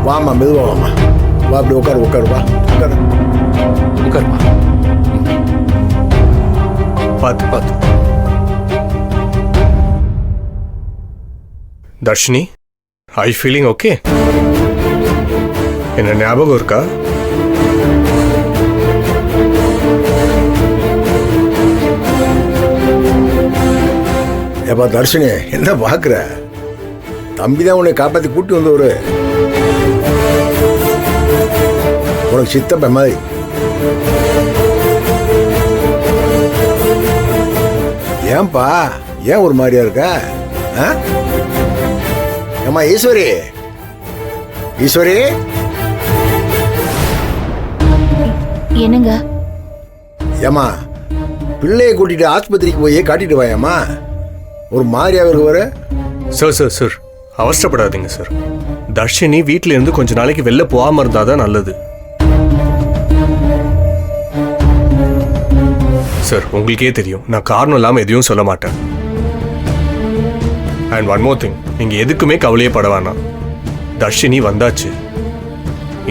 வாமா மெதுவா வாமா. வா அப்படி உட்காரு உட்காரு வா உட்காரு உட்காருமா. பார்த்து பார்த்து. Darshini, I feeling okay? என்ன ஞாபகம் இருக்கா? ஏப்பா தர்ஷினி, என்ன பாக்குற? தம்பிதான் உன்னை காப்பாத்தி கூட்டி வந்தவரு. உனக்கு சித்தப்ப மாதிரி. ஏன்பா ஏன் ஒரு மாதிரியா இருக்க? ஏமா ஈஸ்வரி, ஈஸ்வரி என்னங்க? ஏமா பிள்ளைய கூட்டிட்டு ஆஸ்பத்திரிக்கு போய் காட்டிட்டு வாயம்மா. ஒரு மாதிரியா இருக்கு. சார் சார் சார், அவசரப்படாதீங்க சார். தர்ஷினி வீட்டில இருந்து கொஞ்ச நாளைக்கு வெளில போகாம இருந்தாதான் நல்லது. சார், உங்களுக்கே தெரியும் நான் காரணம் இல்லாமல் எதையும் சொல்ல மாட்டேன். அண்ட் ஒன் மோர் திங், நீங்கள் எதுக்குமே கவலையே பட வேணாம். தர்ஷினி வந்தாச்சு,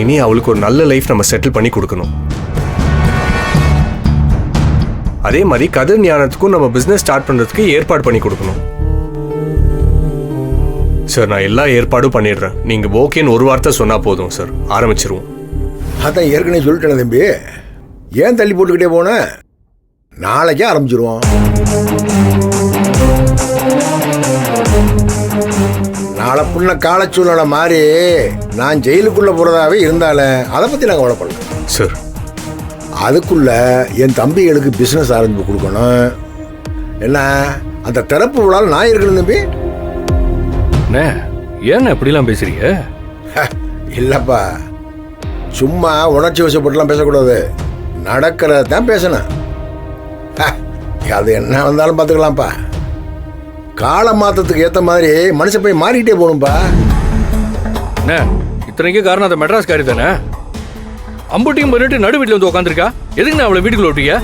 இனி அவளுக்கு ஒரு நல்ல லைஃப் நம்ம செட்டில் பண்ணி கொடுக்கணும். அதே மாதிரி கதிர் ஞானத்துக்கும் நம்ம பிஸ்னஸ் ஸ்டார்ட் பண்ணுறதுக்கு ஏற்பாடு பண்ணி கொடுக்கணும். சார், நான் எல்லா ஏற்பாடும் பண்ணிடுறேன். நீங்கள் ஓகேன்னு ஒரு வார்த்தை சொன்னால் போதும் சார், ஆரம்பிச்சிருவோம். அதான் ஏற்கனவே சொல்லிட்டேன் தம்பி, ஏன் தள்ளி போட்டுக்கிட்டே போன? நாளைக்கே ஆரம்பிச்சிருவோம். நாளை புண்ண காலச்சூழலை மாதிரி நான் ஜெயிலுக்குள்ள போறதாவே இருந்தாலும் அதை பத்தி நான் கவலைப்படல சார். அதுக்குள்ள என் தம்பிகளுக்கு பிசினஸ் ஆரம்பிச்சு கொடுக்கணும். என்ன அந்த திறப்பு விழாவில் நான் இருக்கணும் தம்பி. ஏன் அப்படிலாம் பேசுறீங்க? இல்லப்பா, சும்மா உணர்ச்சி வசப்பட்டுலாம் பேசக்கூடாது, நடக்கிறதான் பேசணும். அது என்ன வந்தாலும் பார்த்துக்கலாம்ப்பா. கால மாற்றத்துக்கு ஏற்ற மாதிரி மனுஷன் போய் மாறிக்கிட்டே போகணும்ப்பா. இத்தனைக்கு காரணம் அந்த மெட்ராஸ் காரி தானே. அம்புட்டியும் பண்ணிட்டு நடு வீட்டில் வந்து உட்காந்துருக்கா. எதுக்கு நான் அவளை வீட்டுக்குள்ள விட்டீங்க?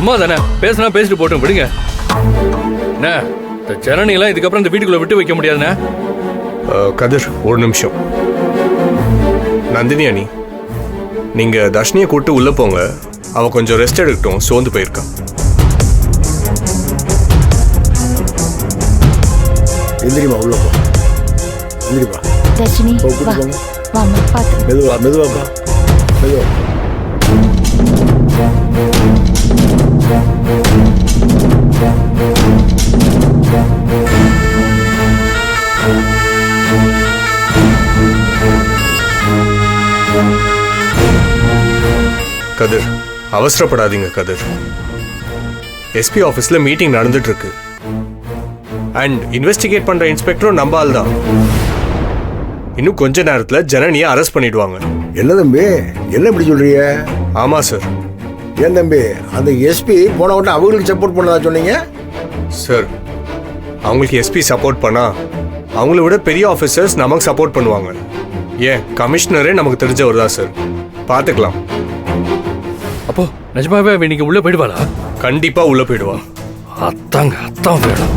அம்மா தானே, பேசினா பேசிட்டு போட்டும் விடுங்க. இந்த ஜனனியெல்லாம் இதுக்கப்புறம் இந்த வீட்டுக்குள்ள விட்டு வைக்க முடியாதுண்ணே. கதிர், ஒரு நிமிஷம். நந்தினி அணி, நீங்க தர்ஷினியை கூட்டு உள்ள போங்க. அவ கொஞ்சம் ரெஸ்ட் எடுக்கட்டும், சோர்ந்து போயிருக்கா. எந்திரிமா, உள்ள போ. எந்திரிப்பா. தர்ஷினி வா வாமா, பாத்து மெதுவா மெதுவாப்பா, மெதுவா. கதிர், அவசரப்படாதீங்க கதிர். எஸ்பி ஆஃபீஸில் மீட்டிங் நடந்துட்டு இருக்கு. அண்ட் இன்வெஸ்டிகேட் பண்ற இன்ஸ்பெக்டரும் நம்ம ஆள் தான். இன்னும் கொஞ்ச நேரத்தில் ஜனனியை அரெஸ்ட் பண்ணிடுவாங்க. என்ன தம்பி, என்ன இப்படி சொல்றீங்க? ஆமா சார். ஏன் தம்பி, அந்த எஸ்பி போன உடனே அவங்களுக்கு சப்போர்ட் பண்ணதா சொன்னீங்க? சார், அவங்களுக்கு எஸ்பி சப்போர்ட் பண்ணா அவங்கள விட பெரிய ஆஃபீஸர்ஸ் நமக்கு சப்போர்ட் பண்ணுவாங்க. ஏன் கமிஷனரே நமக்கு தெரிஞ்சவர் தான் சார். பார்த்துக்கலாம். அப்போ நிஜமாவே இன்னைக்கு உள்ள போயிடுவாளா? கண்டிப்பா உள்ள போயிடுவா. அத்தான் வேணும்.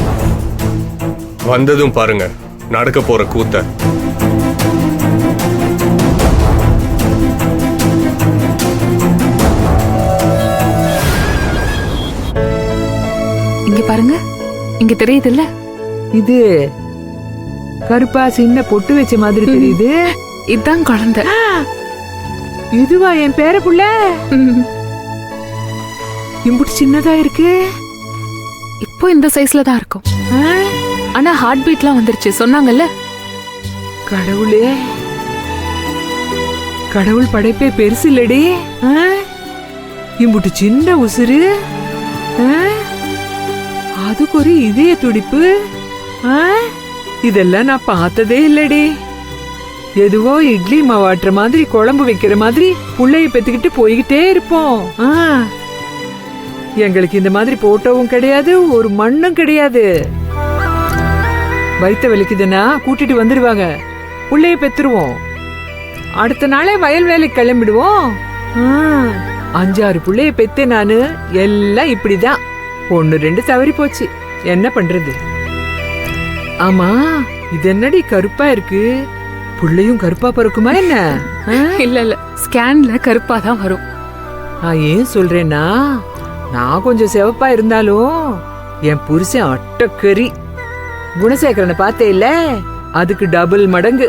வந்ததும் பாருங்க நடக்க போற கூத்த. இங்க பாருங்க, இங்க தெரியுது இல்ல? இது கருப்பா சின்ன பொட்டு வச்ச மாதிரி தெரியுது. இதுதான் குழந்தை. இதுவா என் பேர புள்ள? இம்புட்டு சின்னதா இருக்கு. இப்போ இந்த சைஸ்ல தான் இருக்கும். ஆனா ஹார்ட் பீட்லாம் வந்துருச்சு சொன்னாங்கல்ல. கடவுளே, கடவுள் படைப்பே பெருசு இல்லடி. இம்புட்டு சின்ன உசுறு, அதுக்கு ஒரு இதய துடிப்பு. இதெல்லாம் நான் பார்த்ததே இல்லடி. எதுவோ இட்லி மாவாட்டுற மாதிரி குழம்பு வைக்கிற மாதிரி புள்ளைய பெத்துக்கிட்டு போய்கிட்டே இருப்போம். எங்களுக்கு இந்த மாதிரி போட்டோவும் கிடையாது, ஒரு மண்ணும் கிடையாது. வயித்த வலிக்குதுன்னா கூட்டிட்டு வந்துடுவாங்க, புள்ளைய பெத்துருவோம். அடுத்த நாளே வயல் வேலைக்கு கிளம்பிடுவோம். 5-6 புள்ளைய பெத்தே நானு. எல்லாம் இப்படிதான், 1-2 தவறி போச்சு. என்ன பண்றது? ஆமா, இது என்னடி கருப்பா இருக்கு? புள்ளையும் கருப்பா பிறக்குமா என்ன? இல்ல ஸ்கேன்ல கருப்பா தான் வரும். நான் ஏன் சொல்றேன்னா, நான் கொஞ்சம் சிவப்பா இருந்தாலும் என் புருஷன் அட்டக்கறி. குணசேகரனை பார்த்தே இல்ல, அதுக்கு டபுள் மடங்கு.